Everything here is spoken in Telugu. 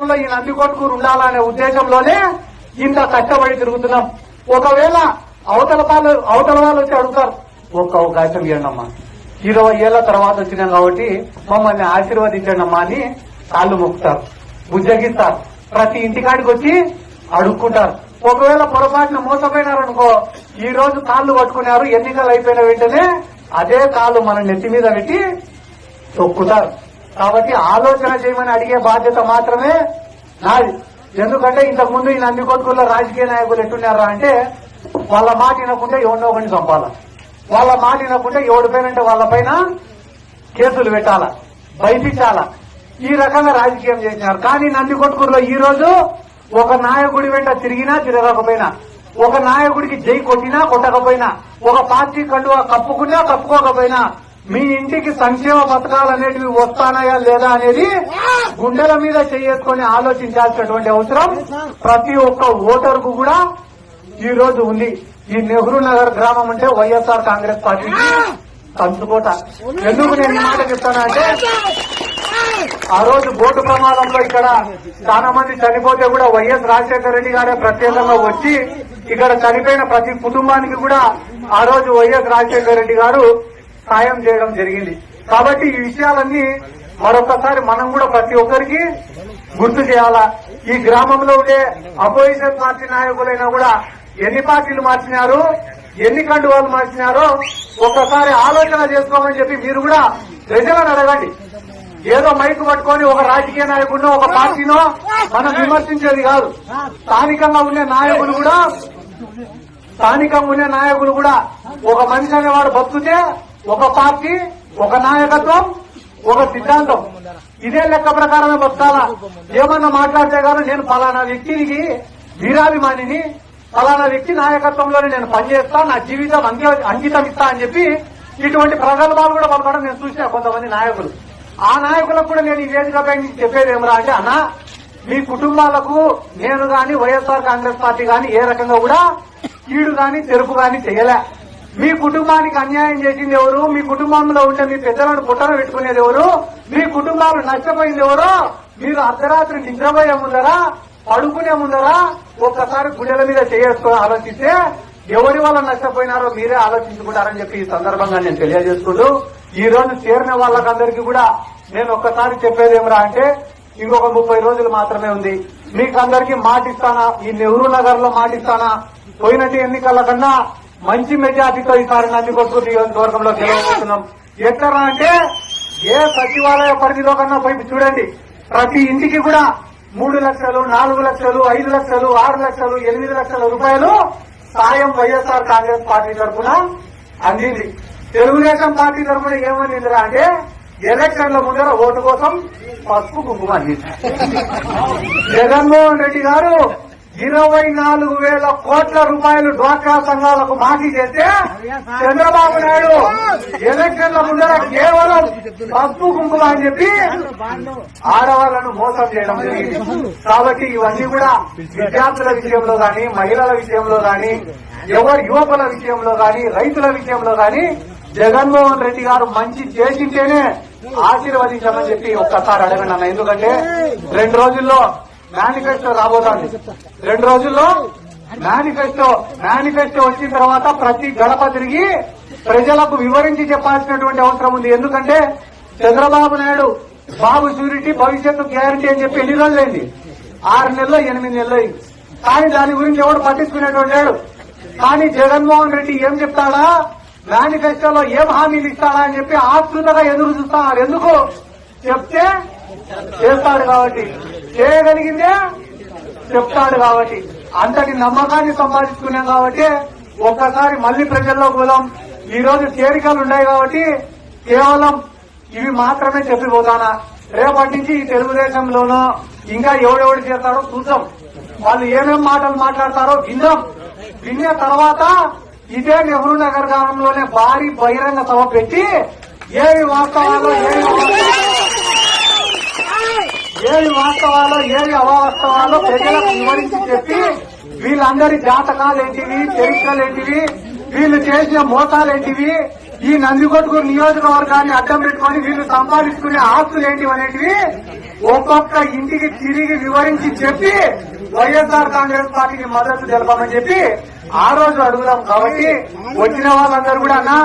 ఈ నందికొట్కూరు ఉండాలనే ఉద్దేశంలోనే ఇంత కష్టపడి తిరుగుతున్నాం. ఒకవేళ అవతల వాళ్ళు వచ్చి అడుగుతారు, ఒక్క అవకాశం ఇవ్వండి అమ్మా, 20 ఏళ్ల తర్వాత వచ్చినాం కాబట్టి మమ్మల్ని ఆశీర్వదించండి అమ్మా అని కాళ్ళు మొక్కుతారు, బుజ్జగిస్తారు. ప్రతి ఇంటికాడికి వచ్చి అడుక్కుంటారు. ఒకవేళ పొరపాటున మోసపోయినారనుకో, ఈ రోజు కాళ్ళు పట్టుకున్నారు, ఎన్నికలు అయిపోయిన వెంటనే అదే కాళ్ళు మన నెత్తి మీద పెట్టి తొక్కుతారు. కాబట్టి ఆలోచన చేయమని అడిగే బాధ్యత మాత్రమే నాది. ఎందుకంటే ఇంతకు ముందు ఈ నందికొట్కూరులో రాజకీయ నాయకులు ఎట్టున్నారా అంటే, వాళ్ళ మాట వినకుంటే ఎవరినో ఒకరిని చంపాలా, వాళ్ళ మాట వినకుంటే ఎవడిపోయినంటే వాళ్ళ పైన కేసులు పెట్టాలా, భయపించాలా, ఈ రకంగా రాజకీయం చేసినారు. కానీ నందికొట్కూరులో ఈ రోజు ఒక నాయకుడి వెంట తిరిగినా తిరగకపోయినా, ఒక నాయకుడికి జై కొట్టినా కొట్టకపోయినా, ఒక పార్టీ కండువా కప్పుకున్నా కప్పుకోకపోయినా మీ ఇంటికి సంక్షేమ పథకాలు అనేటివి వస్తానాయా లేదా అనేది గుండెల మీద చేసుకుని ఆలోచించాల్సినటువంటి అవసరం ప్రతి ఒక్క ఓటరుకు కూడా ఈ రోజు ఉంది. ఈ నెహ్రూ నగర్ గ్రామం అంటే వైఎస్ఆర్ కాంగ్రెస్ పార్టీకి కంచుకోట. ఎందుకు నేను ఈ మాట చెప్తానంటే, ఆ రోజు బోటు ప్రమాదంలో ఇక్కడ చాలా మంది చనిపోతే కూడా వైఎస్ రాజశేఖర రెడ్డి గారే ప్రత్యేకంగా వచ్చి ఇక్కడ చనిపోయిన ప్రతి కుటుంబానికి కూడా ఆ రోజు వైఎస్ రాజశేఖర రెడ్డి గారు సాయం చేయడం జరిగింది. కాబట్టి ఈ విషయాలన్నీ మరొకసారి మనం కూడా ప్రతి ఒక్కరికి గుర్తు చేయాలా. ఈ గ్రామంలో ఉండే అపోజిషన్ పార్టీ నాయకులైనా కూడా ఎన్ని పార్టీలు మార్చినారు, ఎన్ని కండువాలు మార్చినారో ఒక్కసారి ఆలోచన చేసుకోమని చెప్పి మీరు కూడా ప్రజలను అడగండి. ఏదో మైకు పట్టుకొని ఒక రాజకీయ నాయకుడినో ఒక పార్టీనో మనం విమర్శించేది కాదు. స్థానికంగా ఉండే నాయకులు కూడా ఒక మనిషి అనేవాడు బతుకుతే ఒక పార్టీ, ఒక నాయకత్వం, ఒక సిద్ధాంతం, ఇదే లెక్క ప్రకారమే బతకాలా. ఏమన్నా మాట్లాడితే కానీ నేను ఫలానా వ్యక్తికి వీరాభిమానిని, ఫలానా వ్యక్తి నాయకత్వంలోనే నేను పనిచేస్తా, నా జీవితం అంకితం ఇస్తా అని చెప్పి ఇటువంటి ప్రగల్భాలు కూడా పలకడం నేను చూసిన కొంతమంది నాయకులు. ఆ నాయకులకు కూడా నేను ఈ వేదికపై చెప్పేది ఏమరా అంటే, అన్నా మీ కుటుంబాలకు నేను గాని వైఎస్ఆర్ కాంగ్రెస్ పార్టీ గాని ఏ రకంగా కూడా కీడు గాని తెరుపు గాని చేయలే. మీ కుటుంబానికి అన్యాయం చేసింది ఎవరు, మీ కుటుంబంలో ఉంటే మీ పెద్దలను పుట్టన పెట్టుకునేది ఎవరు, మీ కుటుంబాలు నష్టపోయింది ఎవరో మీరు అర్ధరాత్రి నిద్రపోయే ముందరా, పడుకునే ముందరా ఒక్కసారి గుండెల మీద చేసుకుని ఆలోచిస్తే ఎవరి వల్ల నష్టపోయినారో మీరే ఆలోచించుకుంటారని చెప్పి ఈ సందర్భంగా నేను తెలియజేసుకుంటూ, ఈ రోజు చేరిన వాళ్ళకందరికీ కూడా నేను ఒక్కసారి చెప్పేది ఏమరా అంటే, ఇంకొక 30 రోజులు మాత్రమే ఉంది. మీకందరికీ మాటిస్తానా, ఈ నెహ్రూ నగర్ లో మాటిస్తానా, పోయినట్టు ఎన్నికల కన్నా మంచి మెజార్టీతో ఈసారి నందికొట్కూరు నియోజకవర్గంలో గెలవబోతున్నాం. ఎట్లా అంటే, ఏ సచివాలయ పరిధిలో కన్నా పోయి చూడండి, ప్రతి ఇంటికి కూడా 3 లక్షలు, 4 లక్షలు, 5 లక్షలు, 6 లక్షలు, 8 లక్షల రూపాయలు సాయం వైఎస్ఆర్ కాంగ్రెస్ పార్టీ తరఫున అందింది. తెలుగుదేశం పార్టీ తరఫున ఏమనిందిరా అంటే, ఎలక్షన్ల ముందర ఓటు కోసం పసుపు కుంకుమ అందింది. జగన్మోహన్ రెడ్డి గారు 24,000 కోట్ల రూపాయలు డ్వాక్రా సంఘాలకు మాఫీ చేస్తే, చంద్రబాబు నాయుడు ఎలక్షన్ల ముందర కేవలం పసుపు కుంకుమ అని చెప్పి ఆడవాళ్లను మోసం చేయడం జరిగింది. కాబట్టి ఇవన్నీ కూడా విద్యార్థుల విషయంలో గాని, మహిళల విషయంలో గాని, యువకుల విషయంలో గాని, రైతుల విషయంలో గాని జగన్మోహన్ రెడ్డి గారు మంచి చేసింటేనే ఆశీర్వదించమని చెప్పి ఒక్కసారి అడగండి అన్న. ఎందుకంటే 2 రోజుల్లో మేనిఫెస్టో రాబోతోంది. 2 రోజుల్లో మేనిఫెస్టో వచ్చిన తర్వాత ప్రతి గడప తిరిగి ప్రజలకు వివరించి చెప్పాల్సినటువంటి అవసరం ఉంది. ఎందుకంటే చంద్రబాబు నాయుడు బాబు షూరిటీ భవిష్యత్తు గ్యారంటీ అని చెప్పి ఎన్ని రోజులైంది? 6 నెలలు 8 నెలలు అయింది. కానీ దాని గురించి ఎవడు పట్టించుకునేటువంటి లేడు. కానీ జగన్మోహన్ రెడ్డి ఏం చెప్తాడా, మేనిఫెస్టోలో ఏం హామీలు ఇస్తాడా అని చెప్పి ఆతృతగా ఎదురు చూస్తున్నారు. ఎందుకు? చెప్తే చేస్తాడు కాబట్టి, చేయగలిగిందే చెప్తాడు కాబట్టి, అంతటి నమ్మకాన్ని సంపాదించుకున్నాం కాబట్టి ఒక్కసారి మళ్లీ ప్రజల్లో పోదాం. ఈ రోజు చేరికలు ఉన్నాయి కాబట్టి కేవలం ఇవి మాత్రమే చెప్పిపోతానా. రేపటి నుంచి ఈ తెలుగుదేశంలోనో ఇంకా ఎవడెవడు చేస్తారో చూద్దాం. వాళ్ళు ఏమేం మాటలు మాట్లాడతారో విన్న తర్వాత ఇదే నెహ్రూ నగర్ గ్రామంలోనే భారీ బహిరంగ సభ పెట్టి ఏవి వాస్తవాలో ఏవి అవాస్తవాలో ప్రజలకు వివరించి చెప్పి వీళ్ళందరి జాతకాలేంటివి, చరిత్రలేంటివి, వీళ్ళు చేసిన మోసాలేంటివి, ఈ నందికొట్కూరు నియోజకవర్గాన్ని అడ్డం పెట్టుకొని వీళ్ళు సంపాదించుకునే ఆస్తులు ఏంటి అనేటివి ఒక్కొక్క ఇంటికి తిరిగి వివరించి చెప్పి వైఎస్ఆర్ కాంగ్రెస్ పార్టీకి మద్దతు తెలపమని చెప్పి ఆ రోజు అడుగుదాం. కాబట్టి వచ్చిన వాళ్ళందరూ కూడా అన్నా